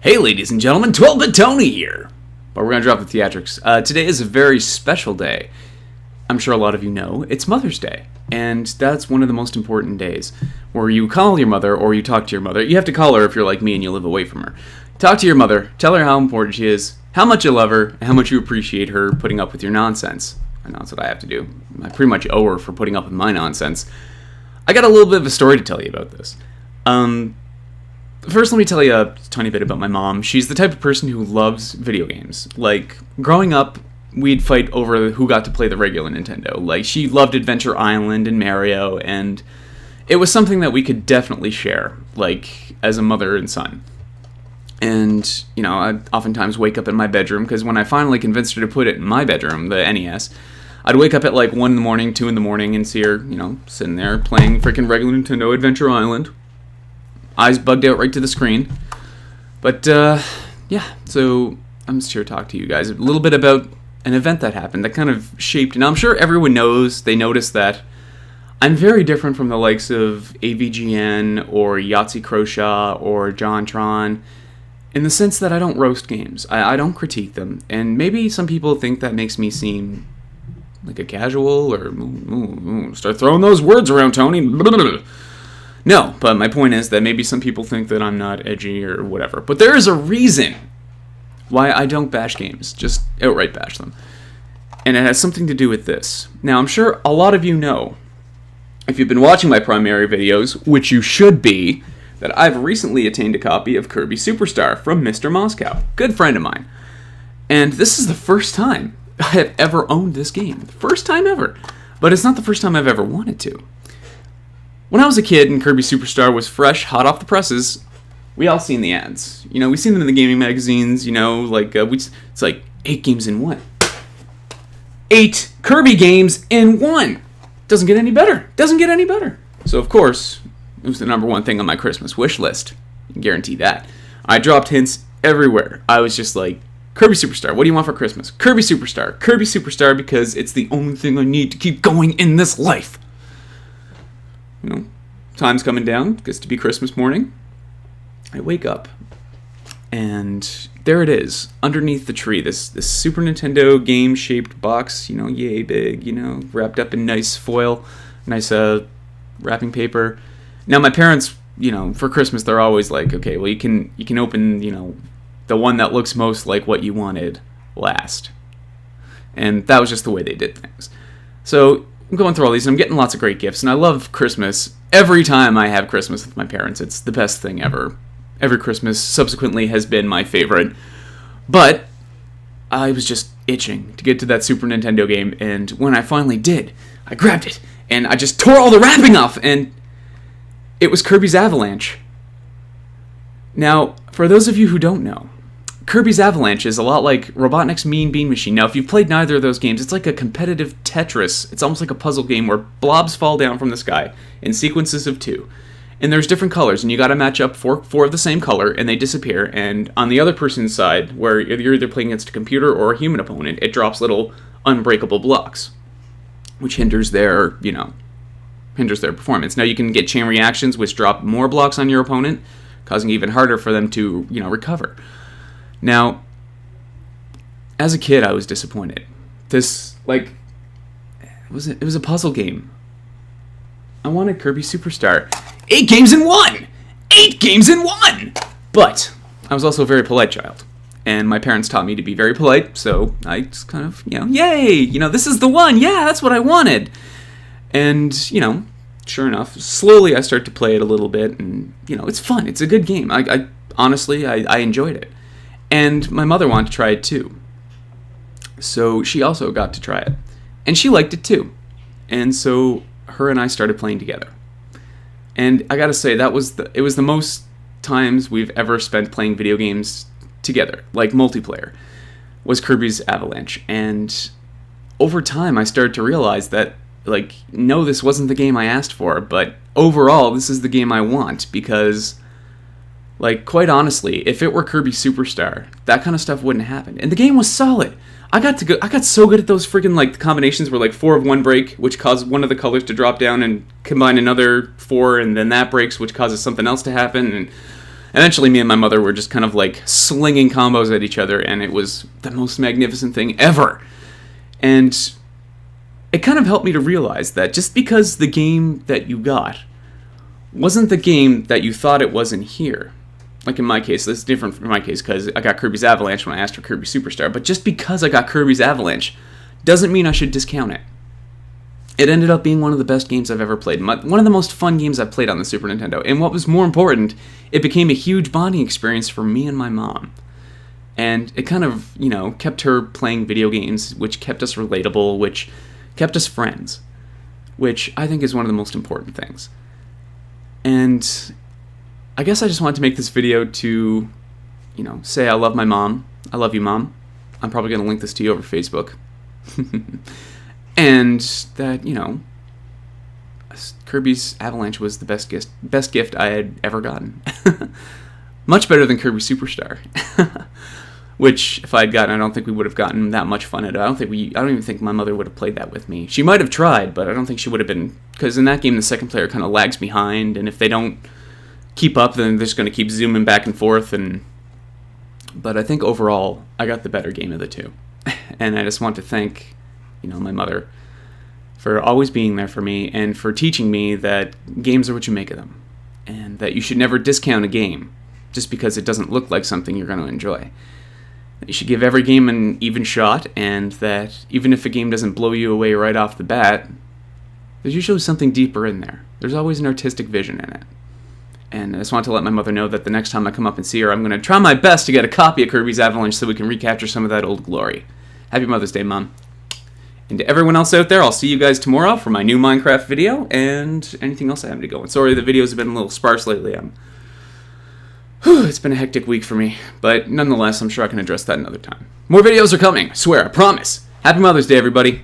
Hey ladies and gentlemen, 12-Bit Tony here! But we're going to drop the theatrics. Today is a very special day. I'm sure a lot of you know, it's Mother's Day. And that's one of the most important days, where you call your mother or you talk to your mother. You have to call her if you're like me and you live away from her. Talk to your mother, tell her how important she is, how much you love her, and how much you appreciate her putting up with your nonsense. I know that's what I have to do. I pretty much owe her for putting up with my nonsense. I got a little bit of a story to tell you about this. First, let me tell you a tiny bit about my mom. She's the type of person who loves video games. Like, growing up, we'd fight over who got to play the regular Nintendo. Like, she loved Adventure Island and Mario, and it was something that we could definitely share, like, as a mother and son. And, you know, I'd oftentimes wake up in my bedroom, because when I finally convinced her to put it in my bedroom, the NES, I'd wake up at like 1 in the morning, 2 in the morning, and see her, you know, sitting there playing freaking regular Nintendo Adventure Island. Eyes bugged out right to the screen. But, yeah, so I'm just here to talk to you guys a little bit about an event that happened that kind of shaped, and I'm sure everyone knows, they noticed that I'm very different from the likes of AVGN or Yahtzee Croshaw or JonTron in the sense that I don't roast games. I don't critique them, and maybe some people think that makes me seem like a casual or start throwing those words around, Tony. No, but my point is that maybe some people think that I'm not edgy or whatever. But there is a reason why I don't bash games, just outright bash them. And it has something to do with this. Now, I'm sure a lot of you know, if you've been watching my primary videos, which you should be, that I've recently attained a copy of Kirby Superstar from Mr. Moscow, good friend of mine. And this is the first time I have ever owned this game. First time ever. But it's not the first time I've ever wanted to. When I was a kid and Kirby Superstar was fresh, hot off the presses, we all seen the ads. You know, we seen them in the gaming magazines, you know, like, it's like 8 games in 1. 8 Kirby games in 1! Doesn't get any better. Doesn't get any better. So, of course, it was the number one thing on my Christmas wish list. I can guarantee that. I dropped hints everywhere. I was just like, Kirby Superstar, what do you want for Christmas? Kirby Superstar, because it's the only thing I need to keep going in this life. You know, time's coming down, gets to be Christmas morning. I wake up, and there it is, underneath the tree, this Super Nintendo game-shaped box, you know, yay big, you know, wrapped up in nice foil, nice wrapping paper. Now, my parents, you know, for Christmas, they're always like, okay, well, you can open, you know, the one that looks most like what you wanted last. And that was just the way they did things. So I'm going through all these, and I'm getting lots of great gifts, and I love Christmas. Every time I have Christmas with my parents, it's the best thing ever. Every Christmas subsequently has been my favorite. But I was just itching to get to that Super Nintendo game, and when I finally did, I grabbed it, and I just tore all the wrapping off, and it was Kirby's Avalanche. Now, for those of you who don't know, Kirby's Avalanche is a lot like Robotnik's Mean Bean Machine. Now, if you've played neither of those games, it's like a competitive Tetris. It's almost like a puzzle game where blobs fall down from the sky in sequences of 2. And there's different colors, and you gotta match up four of the same color, and they disappear. And on the other person's side, where you're either playing against a computer or a human opponent, it drops little unbreakable blocks, which hinders their performance. Now, you can get chain reactions, which drop more blocks on your opponent, causing it even harder for them to, you know, recover. Now, as a kid, I was disappointed. This, like, it was a puzzle game. I wanted Kirby Superstar. 8 games in 1! 8 games in 1! But I was also a very polite child. And my parents taught me to be very polite, so I just kind of, you know, yay! You know, this is the one! Yeah, that's what I wanted! And, you know, sure enough, slowly I start to play it a little bit, and, you know, it's fun. It's a good game. I honestly enjoyed it. And my mother wanted to try it too. So she also got to try it. And she liked it too. And so her and I started playing together. And I gotta say, it was the most times we've ever spent playing video games together, like multiplayer, was Kirby's Avalanche. And over time, I started to realize that, like, no, this wasn't the game I asked for, but overall, this is the game I want, because, like, quite honestly, if it were Kirby Superstar, that kind of stuff wouldn't happen. And the game was solid. I got so good at those freaking, like, combinations where, like, 4 of one break, which caused one of the colors to drop down and combine another 4, and then that breaks, which causes something else to happen. And Eventually, me and my mother were just kind of like slinging combos at each other, and it was the most magnificent thing ever. And it kind of helped me to realize that just because the game that you got wasn't the game that you thought it was in here. Like in my case, this is different from my case because I got Kirby's Avalanche when I asked for Kirby Superstar, but just because I got Kirby's Avalanche doesn't mean I should discount it. It ended up being one of the best games I've ever played. One of the most fun games I've played on the Super Nintendo. And what was more important, it became a huge bonding experience for me and my mom. And it kind of, kept her playing video games, which kept us relatable, which kept us friends, which I think is one of the most important things. And I guess I just wanted to make this video to, say I love my mom. I love you, Mom. I'm probably going to link this to you over Facebook. And that, Kirby's Avalanche was the best gift I had ever gotten. Much better than Kirby Superstar. Which, if I had gotten, I don't think we would have gotten that much fun at it. I don't even think my mother would have played that with me. She might have tried, but I don't think she would have been, because in that game the second player kind of lags behind, and if they don't keep up, then they're just going to keep zooming back and forth. But I think overall, I got the better game of the two. And I just want to thank, my mother for always being there for me and for teaching me that games are what you make of them, and that you should never discount a game just because it doesn't look like something you're going to enjoy. You should give every game an even shot, and that even if a game doesn't blow you away right off the bat, there's usually something deeper in there. There's always an artistic vision in it. And I just want to let my mother know that the next time I come up and see her, I'm going to try my best to get a copy of Kirby's Avalanche so we can recapture some of that old glory. Happy Mother's Day, Mom. And to everyone else out there, I'll see you guys tomorrow for my new Minecraft video and anything else I have to go. And sorry, the videos have been a little sparse lately. It's been a hectic week for me, but nonetheless, I'm sure I can address that another time. More videos are coming, I swear, I promise. Happy Mother's Day, everybody.